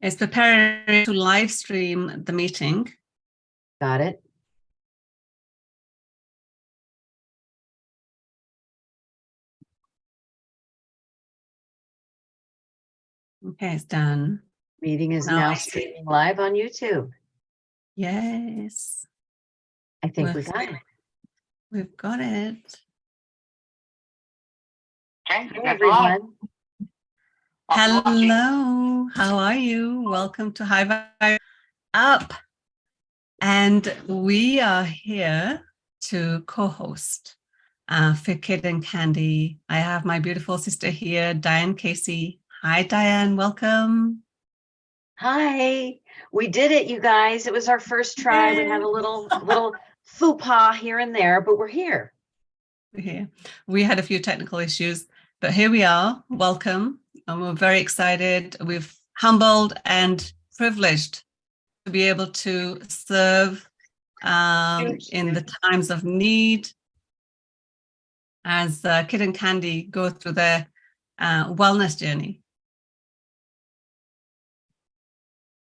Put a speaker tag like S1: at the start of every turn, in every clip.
S1: It's preparing to live stream the meeting.
S2: Got it.
S1: Okay, it's done.
S2: Meeting is now streaming live on YouTube.
S1: Yes.
S2: I think we got it.
S1: We've got it.
S2: Hey, everyone.
S1: Hello. How are you? Welcome to High Vibe Up. And we are here to co-host for Kid and Candy. I have my beautiful sister here, Diane Casey. Hi, Diane. Welcome.
S2: Hi. We did it, you guys. It was our first try. We had a little faux pas here and there, but we're here.
S1: We're here. We had a few technical issues, but here we are. Welcome. And we're very excited. We've humbled and privileged to be able to serve in the times of need as Kid and Candy go through their wellness journey.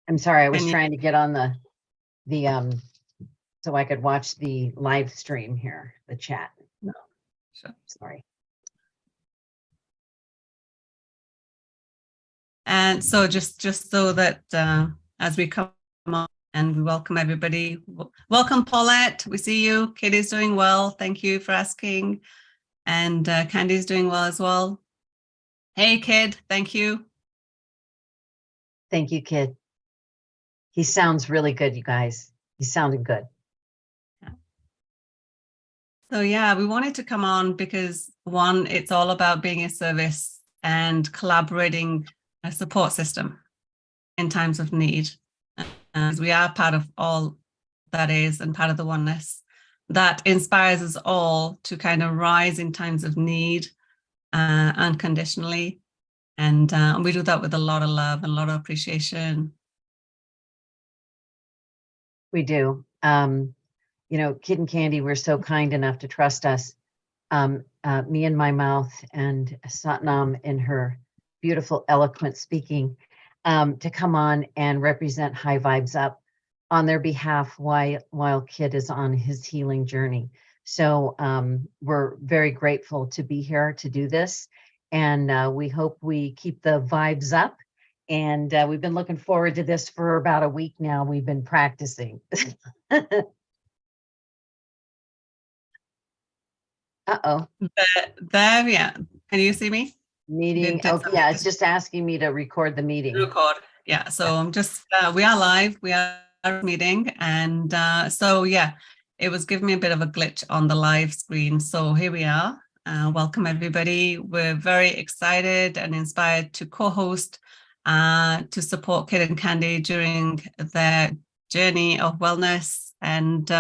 S2: I'm sorry, I was trying to get on the so I could watch the live stream here, the chat.
S1: No, sure.
S2: Sorry.
S1: And so just so that as we come on and we welcome everybody. Welcome, Paulette. We see you. Kid is doing well. Thank you for asking. And Candy is doing well as well. Hey, Kid. Thank you.
S2: Thank you, Kid. He sounds really good, you guys. He's sounding good.
S1: Yeah. So yeah, we wanted to come on because one, it's all about being in service and collaborating a support system in times of need. As we are part of all that is and part of the oneness that inspires us all to kind of rise in times of need unconditionally. And we do that with a lot of love and a lot of appreciation.
S2: We do. You know, Kid and Candy were so kind enough to trust us. Me in my mouth and Satnam in her beautiful, eloquent speaking to come on and represent High Vibes Up on their behalf while Kid is on his healing journey. So we're very grateful to be here to do this. And we hope we keep the vibes up. And we've been looking forward to this for about a week now. We've been practicing. Uh-oh.
S1: There, yeah. Can you see me?
S2: Meeting. Okay, yeah, it's just asking me to record the meeting.
S1: Record. Yeah, so I'm just, we are live. We are meeting. And so, yeah, it was giving me a bit of a glitch on the live screen. So here we are. Welcome, everybody. We're very excited and inspired to co-host to support Kid and Candy during their journey of wellness. And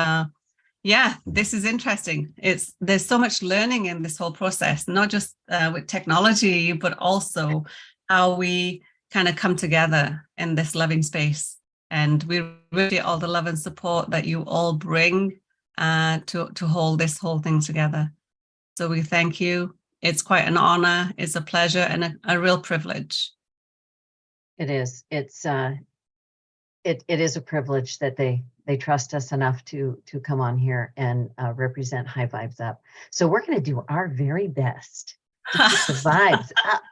S1: yeah, this is interesting. There's so much learning in this whole process, not just with technology, but also how we kind of come together in this loving space. And we really all the love and support that you all bring to hold this whole thing together. So we thank you. It's quite an honor. It's a pleasure and a real privilege.
S2: It is. It's it is a privilege that they trust us enough to come on here and represent High Vibes Up. So we're going to do our very best to keep the vibes up.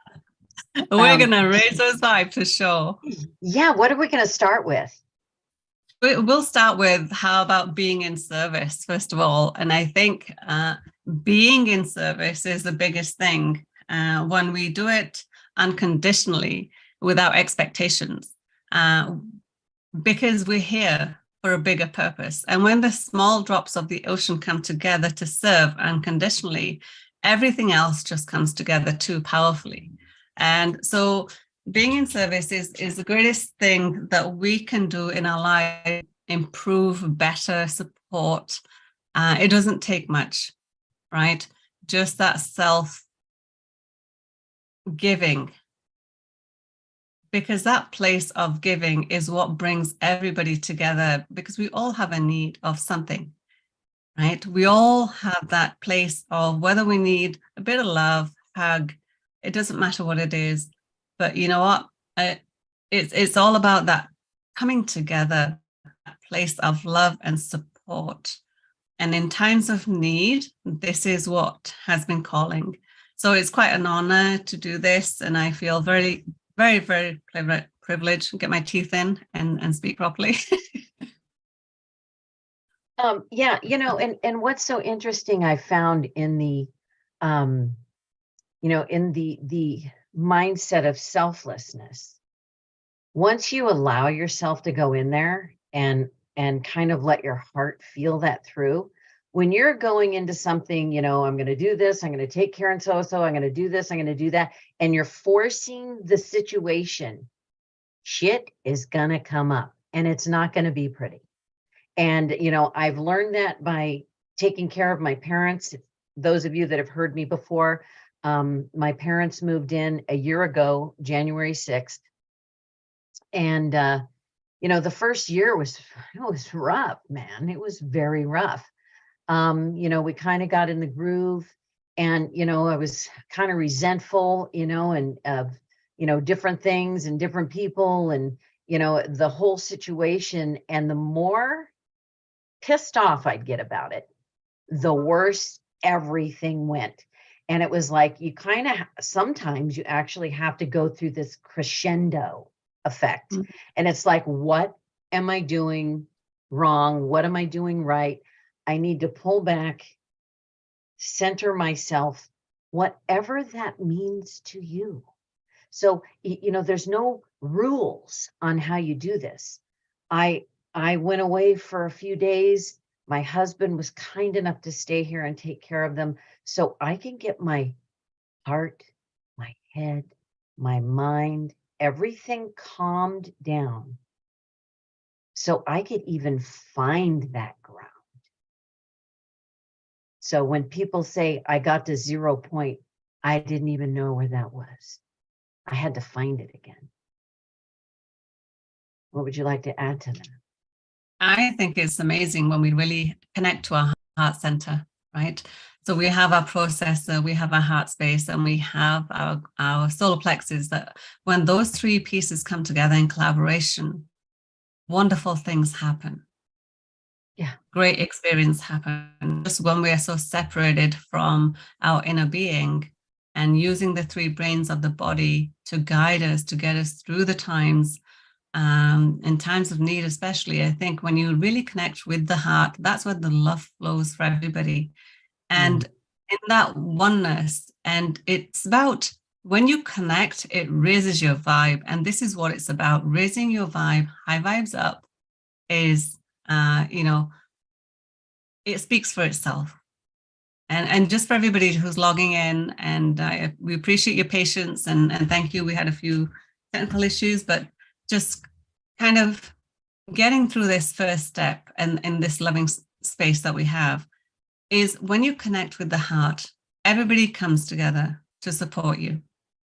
S1: We're going to raise those vibes for sure.
S2: Yeah. What are we going to start with?
S1: We'll start with how about being in service, first of all. And I think being in service is the biggest thing. When we do it unconditionally, without expectations, because we're here for a bigger purpose. And when the small drops of the ocean come together to serve unconditionally, everything else just comes together too powerfully. And so being in service is the greatest thing that we can do in our life, improve, better, support. It doesn't take much, right? Just that self-giving. Because that place of giving is what brings everybody together, because we all have a need of something, right? We all have that place of whether we need a bit of love, hug, it doesn't matter what it is. But you know what? it's all about that coming together, a place of love and support. And in times of need, this is what has been calling. So it's quite an honor to do this. And I feel very, very, very privileged to get my teeth in and speak properly.
S2: Yeah, and what's so interesting I found in the, in the mindset of selflessness, once you allow yourself to go in there and kind of let your heart feel that through, when you're going into something, I'm going to do this, I'm going to take care of so I'm going to do this, I'm going to do that, and you're forcing the situation, shit is going to come up and it's not going to be pretty. And, I've learned that by taking care of my parents. Those of you that have heard me before, my parents moved in a year ago, January 6th. And, the first year was rough, man. It was very rough. We kind of got in the groove, and, I was kind of resentful, and of, different things and different people and, the whole situation. And the more pissed off I'd get about it, the worse everything went. And it was like, you kind of, sometimes you actually have to go through this crescendo effect. Mm-hmm. And it's like, what am I doing wrong? What am I doing right? I need to pull back, center myself, whatever that means to you. So, there's no rules on how you do this. I went away for a few days. My husband was kind enough to stay here and take care of them so I can get my heart, my head, my mind, everything calmed down so I could even find that ground. So when people say I got to 0 point, I didn't even know where that was. I had to find it again. What would you like to add to that?
S1: I think it's amazing when we really connect to our heart center, right? So we have our processor, we have our heart space, and we have our solar plexus. That when those three pieces come together in collaboration, wonderful things happen.
S2: Yeah.
S1: Great experience happen. Just when we are so separated from our inner being, and using the three brains of the body to guide us, to get us through the times, in times of need, especially, I think when you really connect with the heart, that's where the love flows for everybody. And in that oneness, and it's about when you connect, it raises your vibe. And this is what it's about, raising your vibe. High vibes up is, it speaks for itself. And just for everybody who's logging in, and we appreciate your patience and thank you. We had a few technical issues, but just kind of getting through this first step and in this loving space that we have is when you connect with the heart, everybody comes together to support you.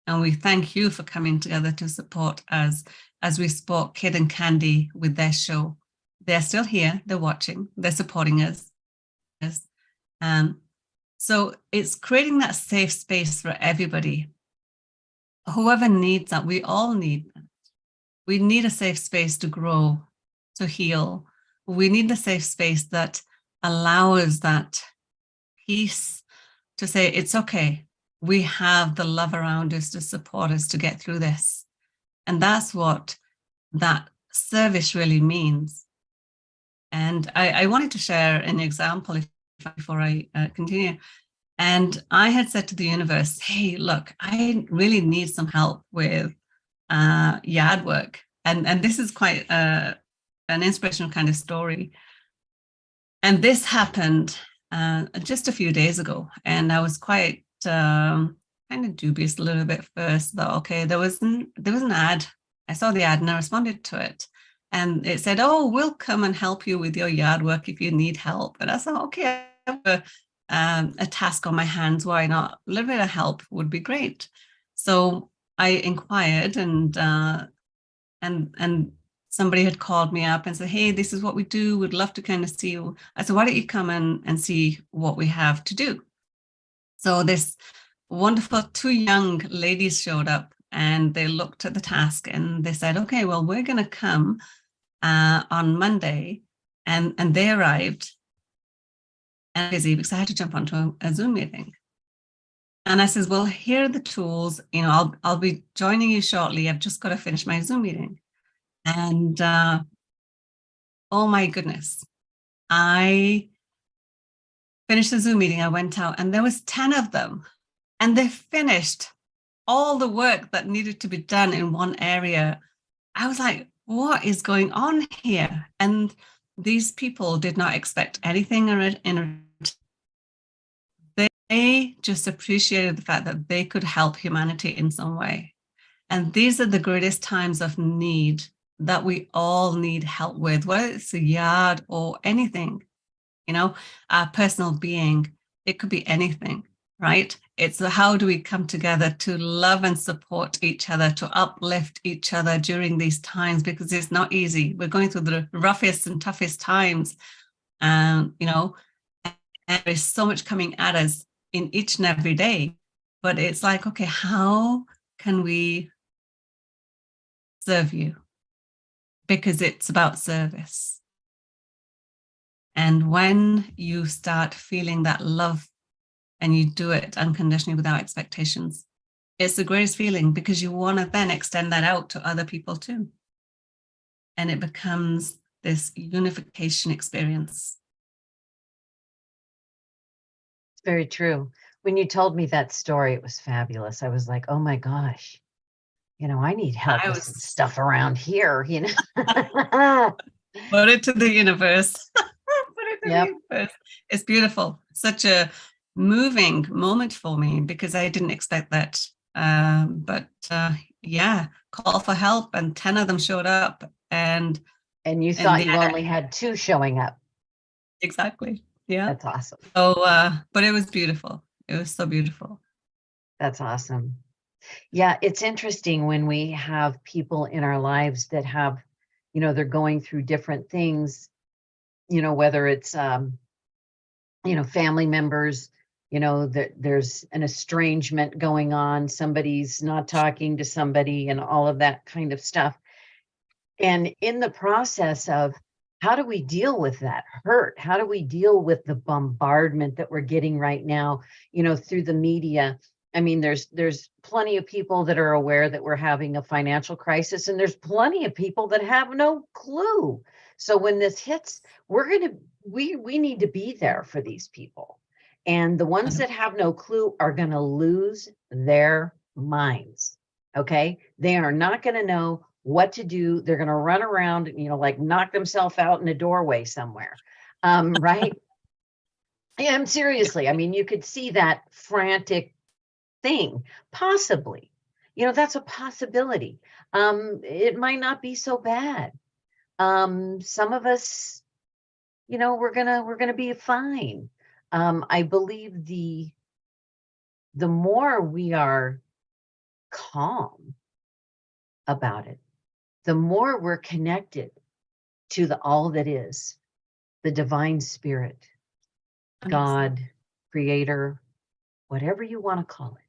S1: And we thank you for coming together to support us as we support Kid and Candy with their show. They're still here, they're watching, they're supporting us. So it's creating that safe space for everybody. Whoever needs that, we all need that. We need a safe space to grow, to heal. We need a safe space that allows that peace to say, it's okay. We have the love around us to support us to get through this. And that's what that service really means. And I wanted to share an example before I continue. And I had said to the universe, hey, look, I really need some help with yard work. And this is quite an inspirational kind of story. And this happened just a few days ago. And I was quite kind of dubious a little bit first. Thought, okay, there was an ad. I saw the ad and I responded to it. And it said, oh, we'll come and help you with your yard work if you need help. And I thought, okay, I have a task on my hands. Why not? A little bit of help would be great. So I inquired, and somebody had called me up and said, hey, this is what we do. We'd love to kind of see you. I said, why don't you come and see what we have to do? So this wonderful two young ladies showed up and they looked at the task and they said, okay, well, we're going to come on Monday. And they arrived and busy because I had to jump onto a Zoom meeting. And I says, well, here are the tools. You know, I'll be joining you shortly. I've just got to finish my Zoom meeting. And oh my goodness, I finished the Zoom meeting. I went out and there was 10 of them, and they finished all the work that needed to be done in one area. I was like, what is going on here? And these people did not expect anything in return. They just appreciated the fact that they could help humanity in some way. And these are the greatest times of need that we all need help with, whether it's a yard or anything, you know, our personal being, it could be anything, right? It's how do we come together to love and support each other, to uplift each other during these times, because it's not easy. We're going through the roughest and toughest times, you know, and there's so much coming at us in each and every day. But it's like, okay, how can we serve you? Because it's about service. And when you start feeling that love and you do it unconditionally without expectations, it's the greatest feeling, because you want to then extend that out to other people too. And it becomes this unification experience.
S2: It's very true. When you told me that story, it was fabulous. I was like, oh my gosh, you know, I need help with some stuff around here, you know.
S1: Put it to the universe. Put it to the universe. It's beautiful. Such a moving moment for me, because I didn't expect that. But yeah, call for help, and 10 of them showed up. And
S2: you thought you only had 2 showing up.
S1: Exactly. Yeah.
S2: That's awesome.
S1: So, but it was beautiful. It was so beautiful.
S2: That's awesome. Yeah, it's interesting when we have people in our lives that have, you know, they're going through different things, you know, whether it's, you know, family members, you know, there's an estrangement going on, somebody's not talking to somebody and all of that kind of stuff. And in the process of how do we deal with that hurt? How do we deal with the bombardment that we're getting right now, you know, through the media? I mean, there's plenty of people that are aware that we're having a financial crisis, and there's plenty of people that have no clue. So when this hits, we need to be there for these people. And the ones that have no clue are going to lose their minds. Okay. They are not going to know what to do. They're going to run around, you know, like knock themselves out in a doorway somewhere. Right. And seriously, I mean, you could see that frantic thing, possibly, you know, that's a possibility. It might not be so bad. Some of us, you know, we're gonna be fine. I believe the more we are calm about it, the more we're connected to the all that is, the divine spirit, God, creator, whatever you want to call it.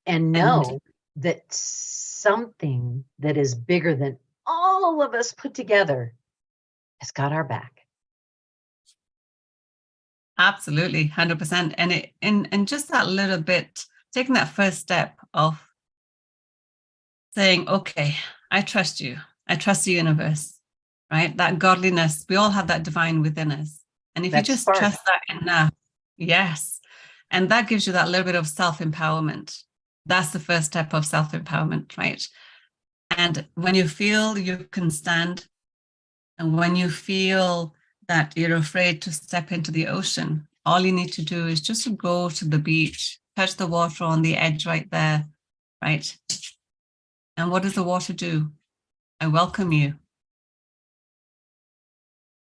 S2: And know that something that is bigger than all of us put together has got our back.
S1: Absolutely, 100%. And just that little bit, taking that first step of saying, okay, I trust you. I trust the universe, right? That godliness, we all have that divine within us. And if you just trust that enough, yes. And that gives you that little bit of self-empowerment. That's the first step of self-empowerment, right? And when you feel you can stand, and when you feel that you're afraid to step into the ocean, all you need to do is just to go to the beach, touch the water on the edge right there, right? And what does the water do? I welcome you.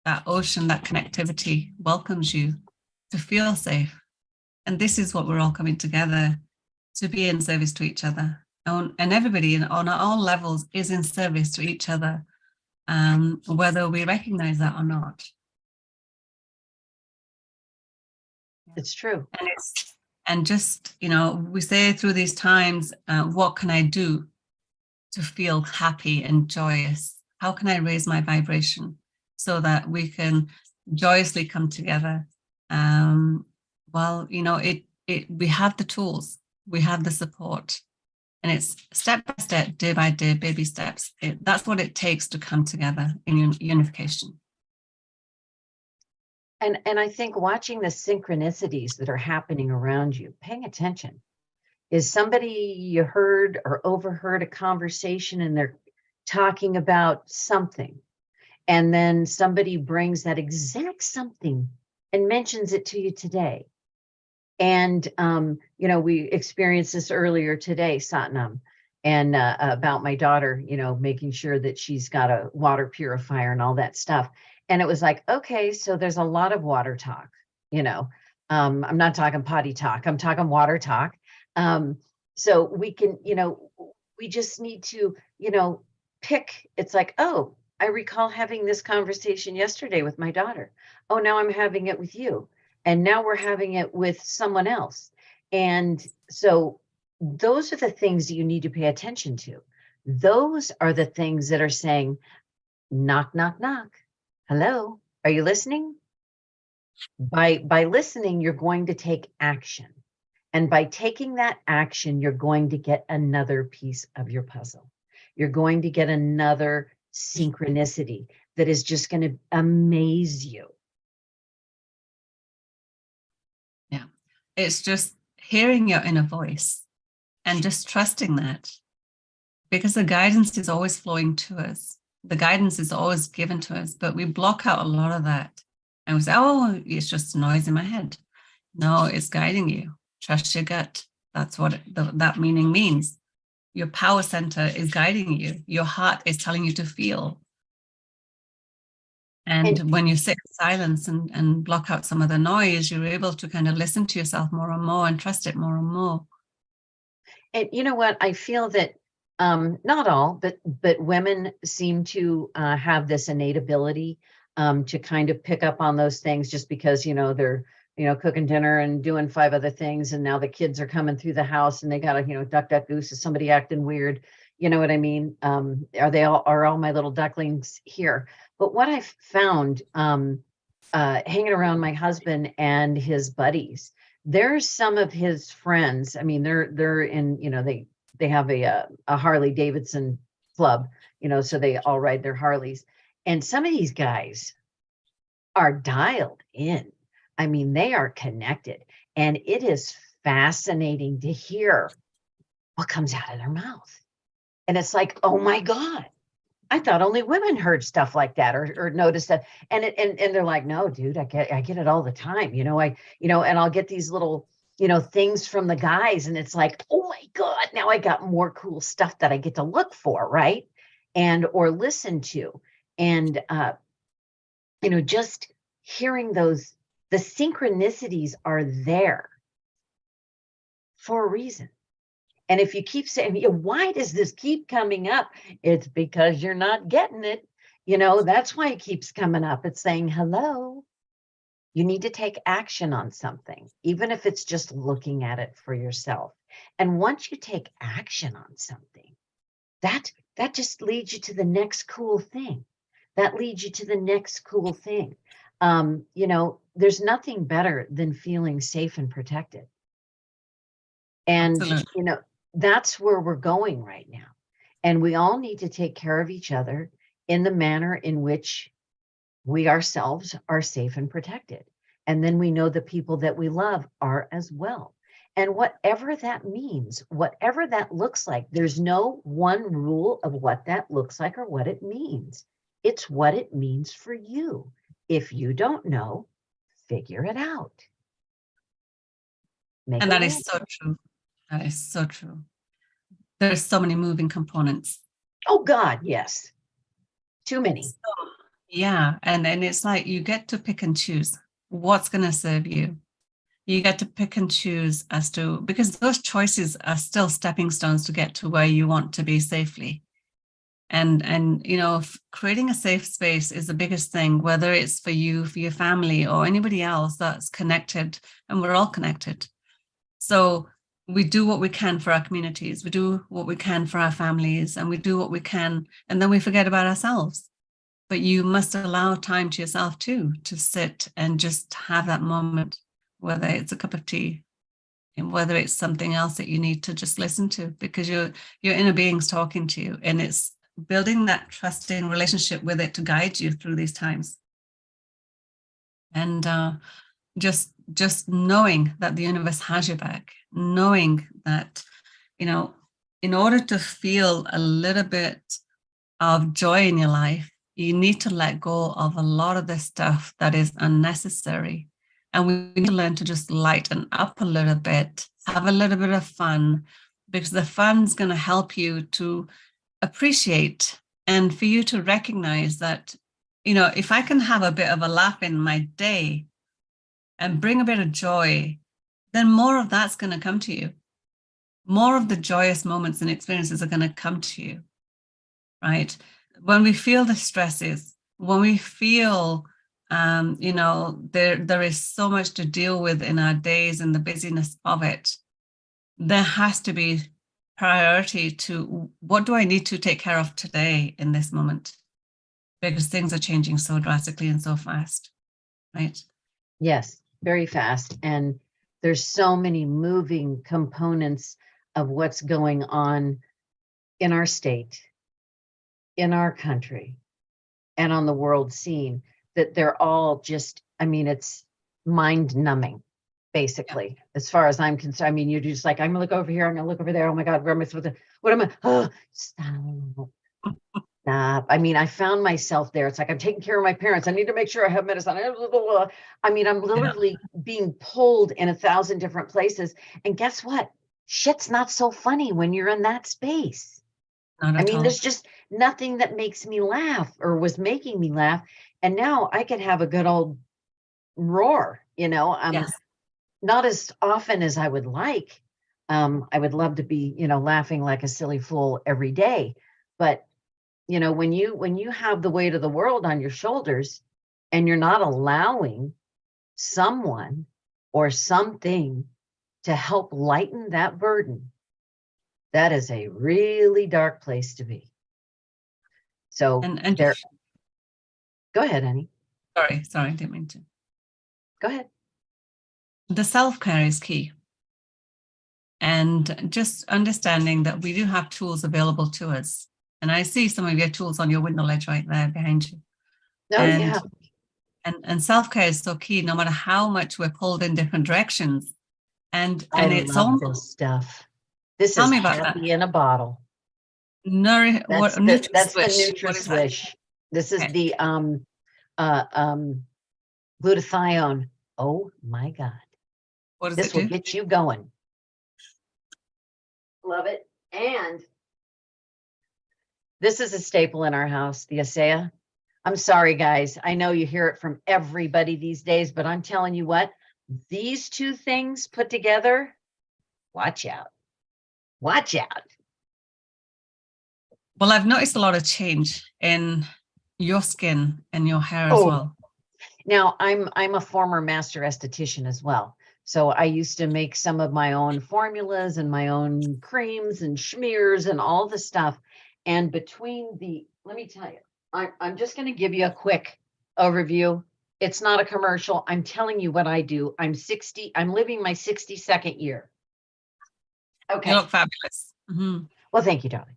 S1: That ocean, that connectivity welcomes you to feel safe. And this is what we're all coming together to be in service to each other. And everybody on all levels is in service to each other, whether we recognize that or not.
S2: It's true.
S1: And And just, we say through these times, what can I do to feel happy and joyous? How can I raise my vibration so that we can joyously come together? We have the tools, we have the support, and it's step by step, day by day, baby steps. That's what it takes to come together in unification.
S2: And I think watching the synchronicities that are happening around you, paying attention. Is somebody you heard or overheard a conversation and they're talking about something, and then somebody brings that exact something and mentions it to you today? And, we experienced this earlier today, Satnam, and about my daughter, making sure that she's got a water purifier and all that stuff. And it was like, okay, so there's a lot of water talk, I'm not talking potty talk, I'm talking water talk. So we can, we just need to, pick. It's like, oh, I recall having this conversation yesterday with my daughter. Oh, now I'm having it with you. And now we're having it with someone else. And so those are the things that you need to pay attention to. Those are the things that are saying, knock, knock, knock. Hello, are you listening? By listening, you're going to take action. And by taking that action, you're going to get another piece of your puzzle. You're going to get another synchronicity that is just going to amaze you.
S1: Yeah, it's just hearing your inner voice and just trusting that, because the guidance is always flowing to us. The guidance is always given to us, but we block out a lot of that. And we say, oh, it's just noise in my head. No, it's guiding you. Trust your gut. That's what that meaning means. Your power center is guiding you. Your heart is telling you to feel. And when you sit in silence and block out some of the noise, you're able to kind of listen to yourself more and more and trust it more and more.
S2: And you know what? I feel that not all, but women seem to have this innate ability to kind of pick up on those things, just because, they're, cooking dinner and doing 5 other things. And now the kids are coming through the house and they got to, duck, duck, goose. Is somebody acting weird? You know what I mean? Are all my little ducklings here? But what I've found hanging around my husband and his buddies, there's some of his friends. I mean, they're in, they have a Harley Davidson club, so they all ride their Harleys. And some of these guys are dialed in. I mean, they are connected. And it is fascinating to hear what comes out of their mouth. And it's like, oh my God, I thought only women heard stuff like that or noticed that. And they're like, no, dude, I get it all the time. And I'll get these little, things from the guys. And it's like, oh my God, now I got more cool stuff that I get to look for, right? Or listen to. And, just hearing those, the synchronicities are there for a reason. And if you keep saying, why does this keep coming up? It's because you're not getting it. That's why it keeps coming up. It's saying, hello, you need to take action on something, even if it's just looking at it for yourself. And once you take action on something, that just leads you to the next cool thing. That leads you to the next cool thing. There's nothing better than feeling safe and protected. And,
S1: Absolutely.
S2: That's where we're going right now. And we all need to take care of each other in the manner in which we ourselves are safe and protected. And then we know the people that we love are as well. And whatever that means, whatever that looks like, there's no one rule of what that looks like or what it means. It's what it means for you. If you don't know, figure it out.
S1: And that is so true. That is so true. There's so many moving components.
S2: Oh God, yes. Too many.
S1: So, yeah. And then it's like you get to pick and choose what's going to serve you. You get to pick and choose because those choices are still stepping stones to get to where you want to be safely. And creating a safe space is the biggest thing, whether it's for you, for your family, or anybody else that's connected, and we're all connected. So we do what we can for our communities, we do what we can for our families, and we do what we can, and then we forget about ourselves. But you must allow time to yourself too, to sit and just have that moment, whether it's a cup of tea and whether it's something else that you need to just listen to, because your inner being's talking to you, and it's building that trusting relationship with it to guide you through these times. And just knowing that the universe has your back, knowing that, you know, in order to feel a little bit of joy in your life, you need to let go of a lot of the stuff that is unnecessary. And we need to learn to just lighten up a little bit, have a little bit of fun, because the fun's going to help you to appreciate and for you to recognize that, you know, if I can have a bit of a laugh in my day and bring a bit of joy, then more of that's going to come to you. More of the joyous moments and experiences are going to come to you, right? When we feel the stresses, when we feel, you know, there is so much to deal with in our days and the busyness of it, there has to be priority to what do I need to take care of today in this moment? Because things are changing so drastically and so fast, right?
S2: Yes, very fast. And there's so many moving components of what's going on in our state, in our country, and on the world scene, that they're all just, I mean, it's mind numbing, basically, as far as I'm concerned. I mean, you're just like, I'm gonna look over here, I'm gonna look over there. Oh my God, where am I supposed to, what am I? Oh, stop. Stop. I mean, I found myself there. It's like, I'm taking care of my parents. I need to make sure I have medicine. I mean, I'm literally being pulled in 1,000 different places. And guess what? Shit's not so funny when you're in that space.
S1: Not
S2: I
S1: at
S2: mean,
S1: all.
S2: there's just nothing that makes me laugh or was making me laugh. And now I can have a good old roar, you know,
S1: Yes.
S2: not as often as I would like. I would love to be, you know, laughing like a silly fool every day. But you know, when you have the weight of the world on your shoulders and you're not allowing someone or something to help lighten that burden, that is a really dark place to be. So
S1: And
S2: there, go ahead, Annie.
S1: sorry, I didn't mean to.
S2: Go ahead.
S1: The self-care is key. And just understanding that we do have tools available to us. And I see some of your tools on your window ledge right there behind you.
S2: Oh, yeah.
S1: And self-care is so key, no matter how much we're pulled in different directions. And
S2: I
S1: it's
S2: love
S1: almost,
S2: this stuff. This
S1: tell
S2: is
S1: me about that.
S2: happy in a bottle.
S1: That's
S2: The
S1: NutriSwish. What is that?
S2: NutriSwish. This is
S1: Okay.
S2: the glutathione. Oh my God.
S1: What does it
S2: This will
S1: do?
S2: get you going. Love it. And this is a staple in our house, the Asea. I'm sorry, guys. I know you hear it from everybody these days, but I'm telling you what, these two things put together, watch out. Watch out.
S1: Well, I've noticed a lot of change in your skin and your hair as
S2: Oh,
S1: well.
S2: now I'm a former master esthetician as well. So I used to make some of my own formulas and my own creams and smears and all the stuff. And between let me tell you, I'm just going to give you a quick overview. It's not a commercial. I'm telling you what I do. I'm living my 62nd year. Okay.
S1: You look fabulous. Mm-hmm.
S2: Well, thank you, darling.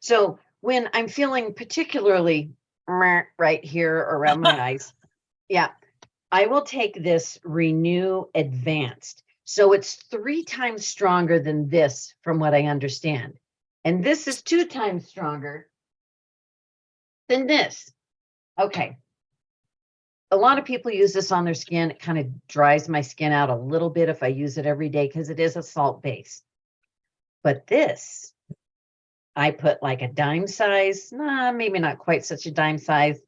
S2: So when I'm feeling particularly right here around my eyes, yeah, I will take this Renew Advanced. So it's 3 times stronger than this, from what I understand. And this is 2 times stronger than this. Okay. A lot of people use this on their skin. It kind of dries my skin out a little bit if I use it every day because it is a salt base. But this, I put like a dime size, maybe not quite such a dime size.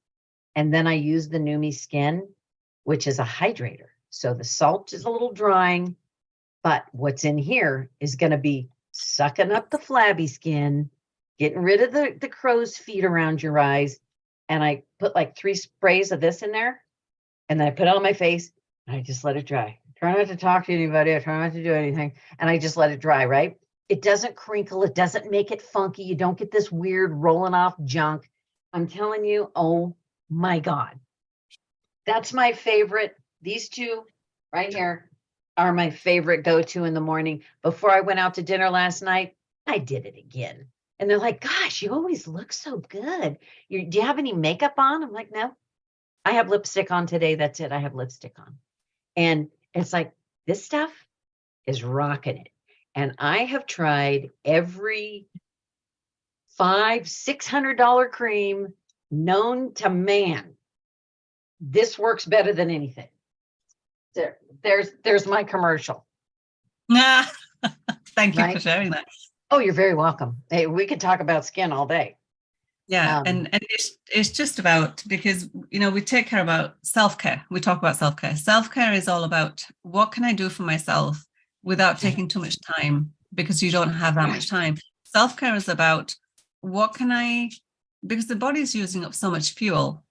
S2: And then I use the Numi Skin, which is a hydrator. So the salt is a little drying, but what's in here is going to be sucking up the flabby skin, getting rid of the crow's feet around your eyes. And I put like 3 sprays of this in there, and then I put it on my face, and I just let it dry. try not to talk to anybody. I try not to do anything. And I just let it dry, right? It doesn't crinkle. It doesn't make it funky. You don't get this weird rolling off junk. I'm telling you, oh my God. That's my favorite. These two right here are my favorite go-to in the morning. Before I went out to dinner last night, I did it again. And they're like, gosh, you always look so good. Do you have any makeup on? I'm like, no, I have lipstick on today. That's it. I have lipstick on. And it's like, this stuff is rocking it. And I have tried every $500-600 cream known to man. This works better than anything. There's my commercial.
S1: Nah, thank you
S2: Right?
S1: for sharing that.
S2: Oh, you're very welcome. Hey, we could talk about skin all day.
S1: Yeah, and it's just about, because we take care about self-care. We talk about self-care. Self-care is all about what can I do for myself without taking too much time, because you don't have that much time. Self-care is about what can I, because the body is using up so much fuel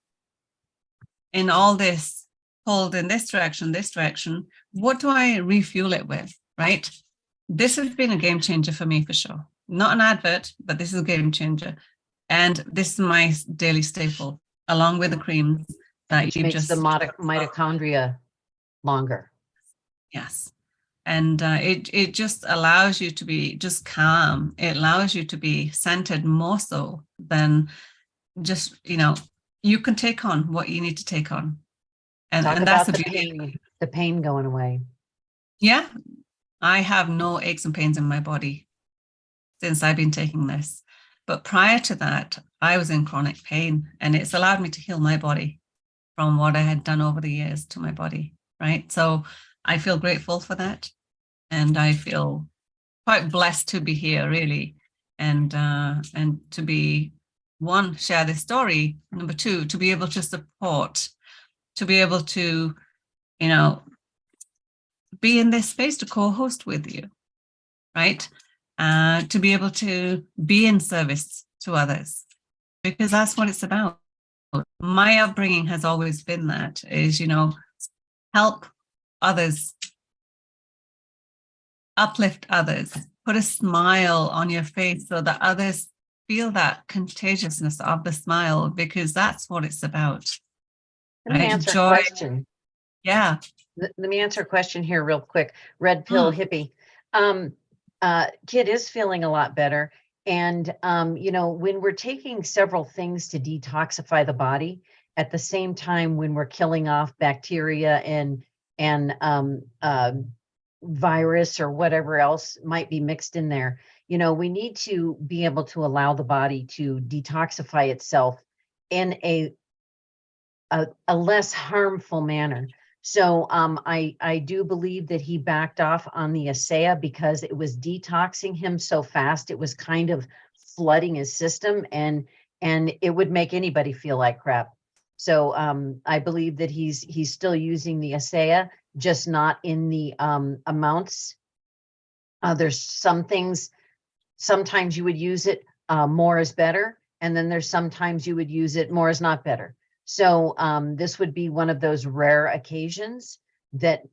S1: in all this, pulled in this direction, what do I refuel it with, right? This has been a game changer for me for sure. Not an advert, but this is a game changer. And this is my daily staple, along with the creams that
S2: Which
S1: you
S2: makes
S1: just
S2: the mitochondria longer.
S1: Yes. And it just allows you to be just calm. It allows you to be centered more so than just, you can take on what you need to take on. And that's the beauty.
S2: The pain going away.
S1: Yeah. I have no aches and pains in my body since I've been taking this. But prior to that, I was in chronic pain, and it's allowed me to heal my body from what I had done over the years to my body, right? So I feel grateful for that. And I feel quite blessed to be here, really. And to be, one, share this story. Number two, to be able to support, to be able to, be in this space to co-host with you, right? To be able to be in service to others, because that's what it's about. My upbringing has always been that, is, help others, uplift others, put a smile on your face so that others feel that contagiousness of the smile, because that's what it's about.
S2: Let me answer
S1: Joy.
S2: a question.
S1: Yeah.
S2: Let me answer a question here real quick. Red pill hippie. Kid is feeling a lot better. And, when we're taking several things to detoxify the body, at the same time, when we're killing off bacteria and virus or whatever else might be mixed in there, we need to be able to allow the body to detoxify itself in a less harmful manner. So I do believe that he backed off on the ASEA because it was detoxing him so fast. It was kind of flooding his system, and it would make anybody feel like crap. So I believe that he's still using the ASEA, just not in the amounts. There's some things, sometimes you would use it more is better, and then there's sometimes you would use it more is not better. So this would be one of those rare occasions that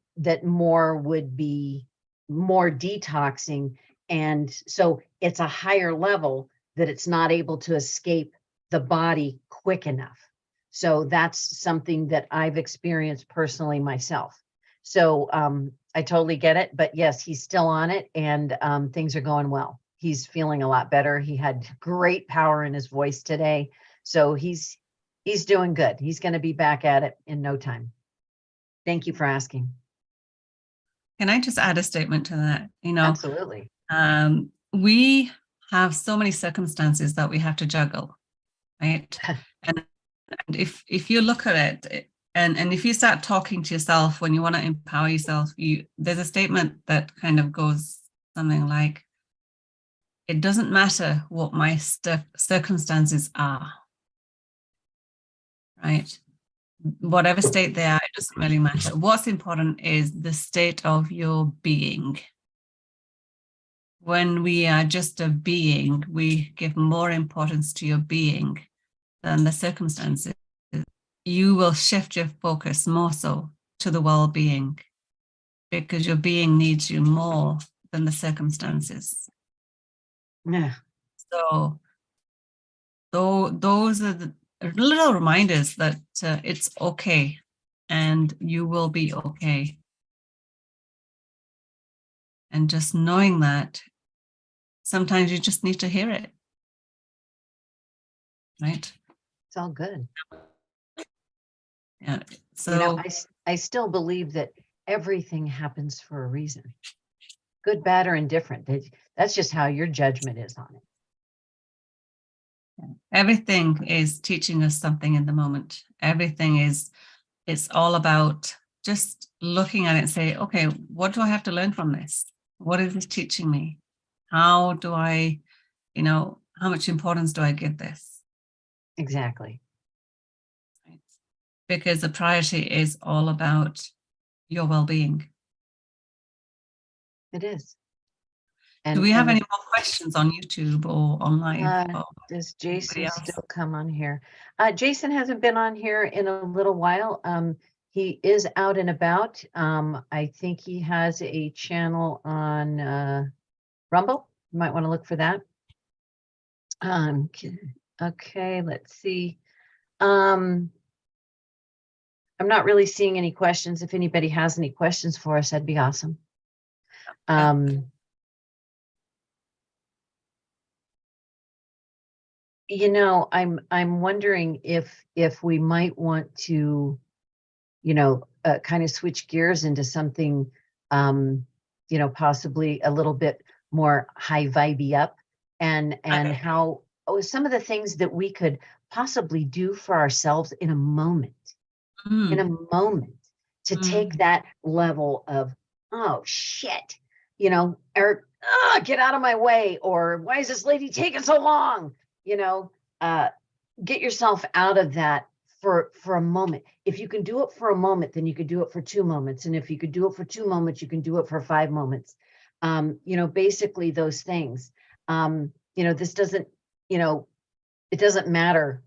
S2: more would be more detoxing. And so it's a higher level that it's not able to escape the body quick enough. So that's something that I've experienced personally myself. So I totally get it. But yes, he's still on it, and things are going well. He's feeling a lot better. He had great power in his voice today. So he's doing good. He's going to be back at it in no time. Thank you for asking.
S1: Can I just add a statement to that?
S2: Absolutely.
S1: We have so many circumstances that we have to juggle, right? and if you look at it, and if you start talking to yourself when you want to empower yourself, there's a statement that kind of goes something like, it doesn't matter what my circumstances are, right? Whatever state they are, it doesn't really matter. What's important is the state of your being. When we are just a being, we give more importance to your being than the circumstances. You will shift your focus more so to the well-being. because your being needs you more than the circumstances.
S2: Yeah.
S1: So those are the little reminders that it's okay and you will be okay. And just knowing that, sometimes you just need to hear it. Right?
S2: It's all good.
S1: Yeah. So,
S2: you know, I still believe that everything happens for a reason, good, bad, or indifferent. That's just how your judgment is on it.
S1: everything is teaching us something in the moment. Everything is, it's all about just looking at it and say, okay, what do I have to learn from this? What is this teaching me? How do I, how much importance do I give this?
S2: Exactly.
S1: Right? Because the priority is all about your well-being.
S2: It is.
S1: Do we have any more questions on YouTube or online?
S2: Does Jason still come on here? Jason hasn't been on here in a little while. He is out and about. I think he has a channel on Rumble. You might want to look for that. Okay, let's see. I'm not really seeing any questions. If anybody has any questions for us, that'd be awesome. You know, I'm wondering if we might want to, kind of switch gears into something, possibly a little bit more high vibey up, and how some of the things that we could possibly do for ourselves in a moment, to take that level of, oh shit, or get out of my way, or why is this lady taking so long? Get yourself out of that for a moment. If you can do it for a moment, then you could do it for 2 moments. And if you could do it for 2 moments, you can do it for 5 moments. Basically those things. This doesn't, it doesn't matter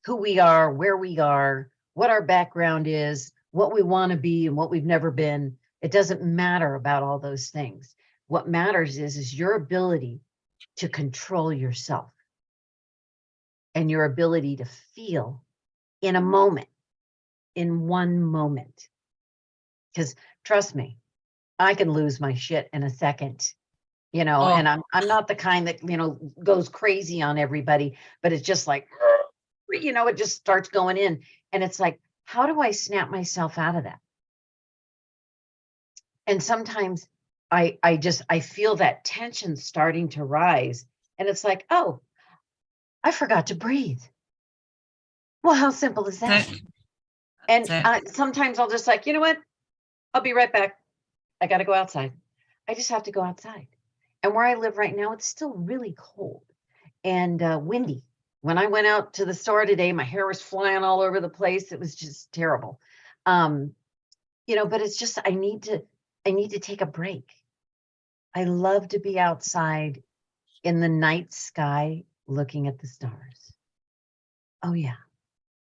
S2: who we are, where we are, what our background is, what we want to be and what we've never been. It doesn't matter about all those things. What matters is your ability to control yourself and your ability to feel in a moment, in one moment. Because trust me, I can lose my shit in a second, and I'm not the kind that, goes crazy on everybody, but it's just like, it just starts going in. And it's like, how do I snap myself out of that? And sometimes I feel that tension starting to rise. And it's like, oh, I forgot to breathe. Well, how simple is that? And sometimes I'll just like, you know what? I'll be right back. I got to go outside. I just have to go outside. And where I live right now, it's still really cold and windy. When I went out to the store today, my hair was flying all over the place. It was just terrible. But it's just, I need to take a break. I love to be outside in the night sky looking at the stars. Oh, yeah.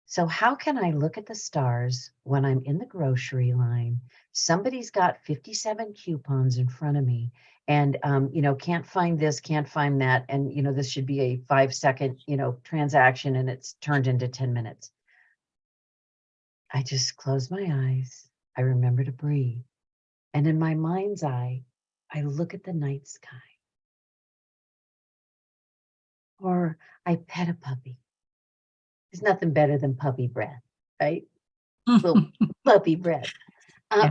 S2: So how can I look at the stars when I'm in the grocery line? Somebody's got 57 coupons in front of me and, can't find this, can't find that. And, this should be a 5-second, transaction and it's turned into 10 minutes. I just close my eyes. I remember to breathe. And in my mind's eye, I look at the night sky. Or I pet a puppy. There's nothing better than puppy breath, right? Little puppy breath.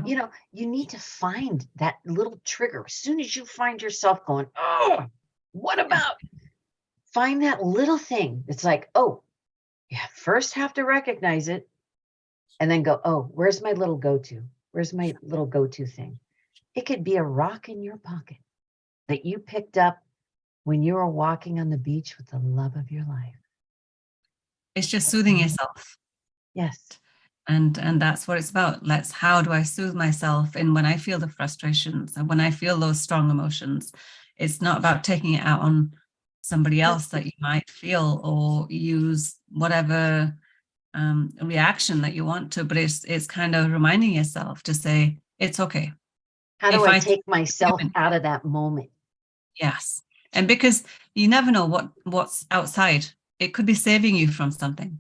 S2: You need to find that little trigger. As soon as you find yourself going, oh, what about? Find that little thing. It's like, oh, you first have to recognize it and then go, oh, where's my little go-to? Where's my little go-to thing? It could be a rock in your pocket that you picked up when you were walking on the beach with the love of your life.
S1: It's just soothing yourself.
S2: Yes.
S1: And that's what it's about. How do I soothe myself? And when I feel the frustrations and when I feel those strong emotions, it's not about taking it out on somebody else that you might feel or use whatever reaction that you want to, but it's kind of reminding yourself to say, it's okay.
S2: How do
S1: If
S2: I
S1: I
S2: take myself out of that moment?
S1: Yes. And because you never know what's outside. It could be saving you from something,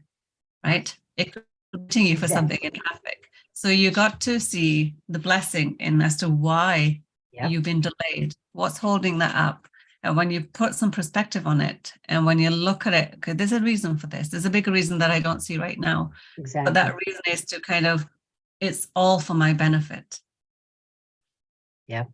S1: right? It could be putting you for something in traffic. So you got to see the blessing in as to why you've been delayed, what's holding that up. And when you put some perspective on it, and when you look at it, okay, there's a reason for this. There's a bigger reason that I don't see right now.
S2: Exactly.
S1: But that reason is to kind of, it's all for my benefit.
S2: Yep.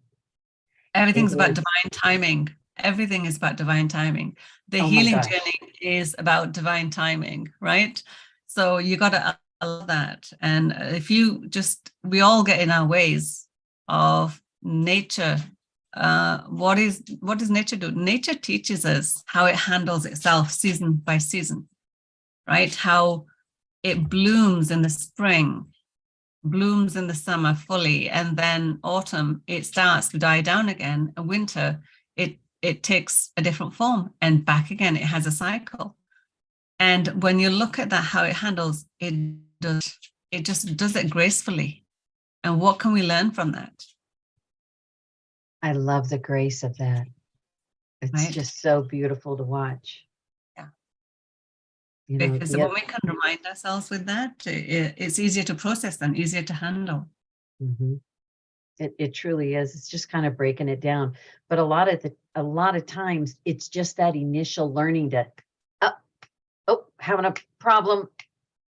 S1: Everything's about divine timing. Everything is about divine timing. The healing journey is about divine timing, right? So you got to allow that. And if you just, we all get in our ways of nature. What does nature do? Nature teaches us how it handles itself season by season, right? How it blooms in the spring, blooms in the summer fully, and then autumn it starts to die down again, and winter it takes a different form, and back again it has a cycle. And when you look at that, how it handles it, just does it gracefully. And what can we learn from that?
S2: I love the grace of that. It's just so beautiful to watch.
S1: Yeah.
S2: You know,
S1: because when we can remind ourselves with that, it's easier to process and easier to handle.
S2: It truly is. It's just kind of breaking it down. But a lot of times it's just that initial learning to, having a problem.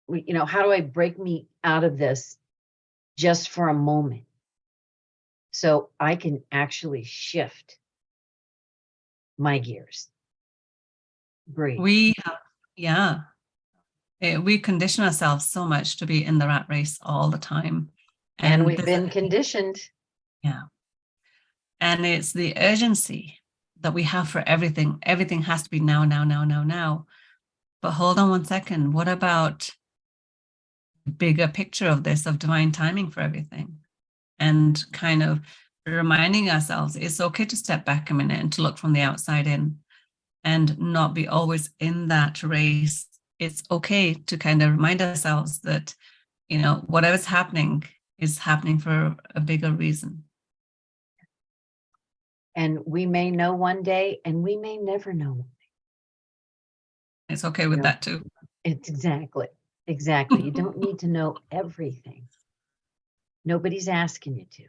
S2: You know, how do I break me out of this just for a moment so I can actually shift my gears? Breathe.
S1: We condition ourselves so much to be in the rat race all the time.
S2: And we've been conditioned.
S1: Yeah. And it's the urgency that we have for everything. Everything has to be now, now, now, now, now. But hold on one second. What about the bigger picture of this, of divine timing for everything? And kind of reminding ourselves it's okay to step back a minute and to look from the outside in and not be always in that race. It's okay to kind of remind ourselves that, you know, whatever's happening is happening for a bigger reason.
S2: And we may know one day, and we may never know one day.
S1: It's okay with that too.
S2: It's exactly. You don't need to know everything. Nobody's asking you to.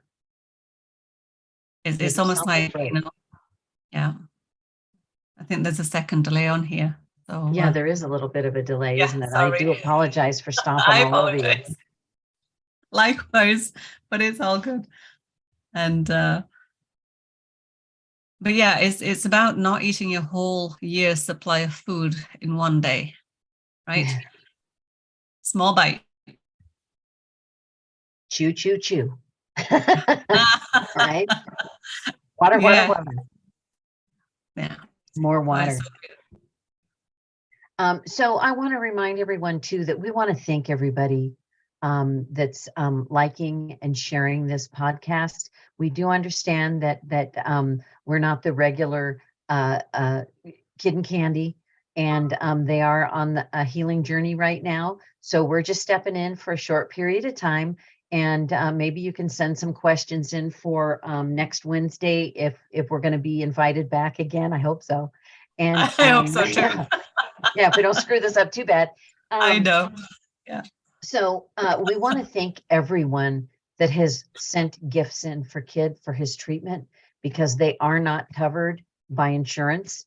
S1: It's almost like, yeah. I think there's a second delay on here. So
S2: yeah, there is a little bit of a delay, isn't it?
S1: Sorry.
S2: I do apologize for stomping all over you.
S1: Likewise, but it's all good. And but yeah, it's about not eating your whole year's supply of food in one day, right? Yeah. Small bite.
S2: Chew, chew, chew. Right? Water.
S1: Yeah.
S2: More water. So I want to remind everyone too that we want to thank everybody that's liking and sharing this podcast. We do understand that we're not the regular Kid and Candy, and they are on a healing journey right now. So we're just stepping in for a short period of time, and maybe you can send some questions in for next Wednesday if we're going to be invited back again. I hope so. And
S1: I hope so too.
S2: Yeah, if we don't screw this up too bad.
S1: I know. Yeah.
S2: So we want to thank everyone that has sent gifts in for Kid for his treatment, because they are not covered by insurance.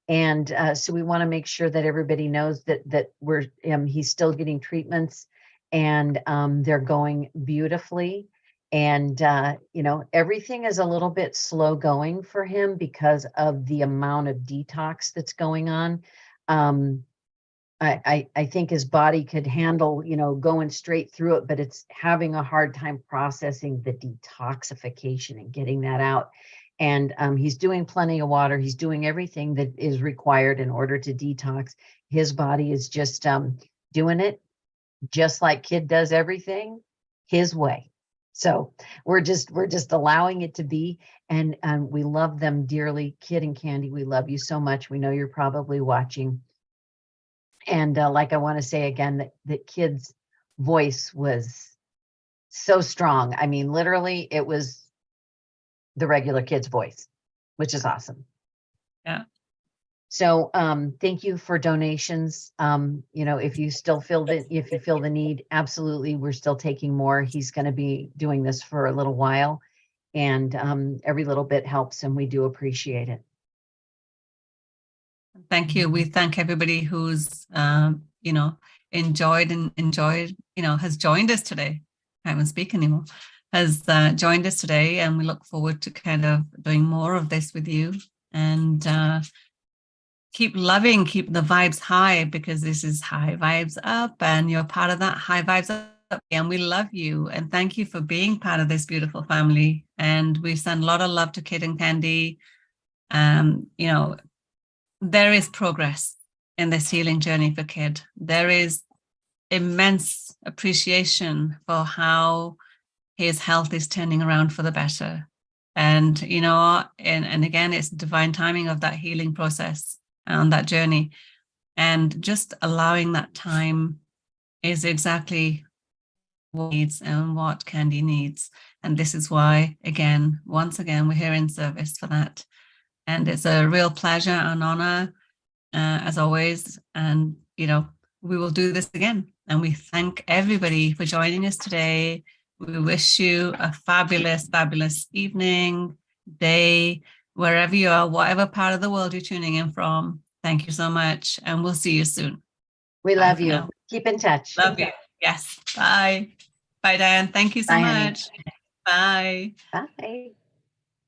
S2: And so we want to make sure that everybody knows that he's still getting treatments, and they're going beautifully. And everything is a little bit slow going for him because of the amount of detox that's going on. I think his body could handle, going straight through it, but it's having a hard time processing the detoxification and getting that out. And he's doing plenty of water. He's doing everything that is required in order to detox. His body is just doing it just like Kid does everything his way. So we're just allowing it to be. And we love them dearly. Kid and Candy, we love you so much. We know you're probably watching. And I want to say again that Kid's voice was so strong. I mean, literally, it was the regular kid's voice, which is awesome.
S1: Yeah.
S2: So thank you for donations. If you still feel the need, absolutely, we're still taking more. He's going to be doing this for a little while, and every little bit helps, and we do appreciate it.
S1: Thank you. We thank everybody who's enjoyed, has joined us today. I can't even speak anymore. Has joined us today, and we look forward to kind of doing more of this with you. And keep loving, keep the vibes high, because this is High Vibes Up, and you're part of that High Vibes Up. And we love you, and thank you for being part of this beautiful family. And we send a lot of love to Kid and Candy. There is progress in this healing journey for Kid. There is immense appreciation for how his health is turning around for the better. And, and again, it's divine timing of that healing process on that journey. And just allowing that time is exactly what needs and what Candy needs. And this is why, once again, we're here in service for that. And it's a real pleasure and honor, as always. And, we will do this again. And we thank everybody for joining us today. We wish you a fabulous, fabulous evening, day, wherever you are, whatever part of the world you're tuning in from. Thank you so much. And we'll see you soon.
S2: We love you. Now. Keep in touch.
S1: Love you. Yes. Bye. Bye, Diane. Thank you so much. Bye.
S2: Bye.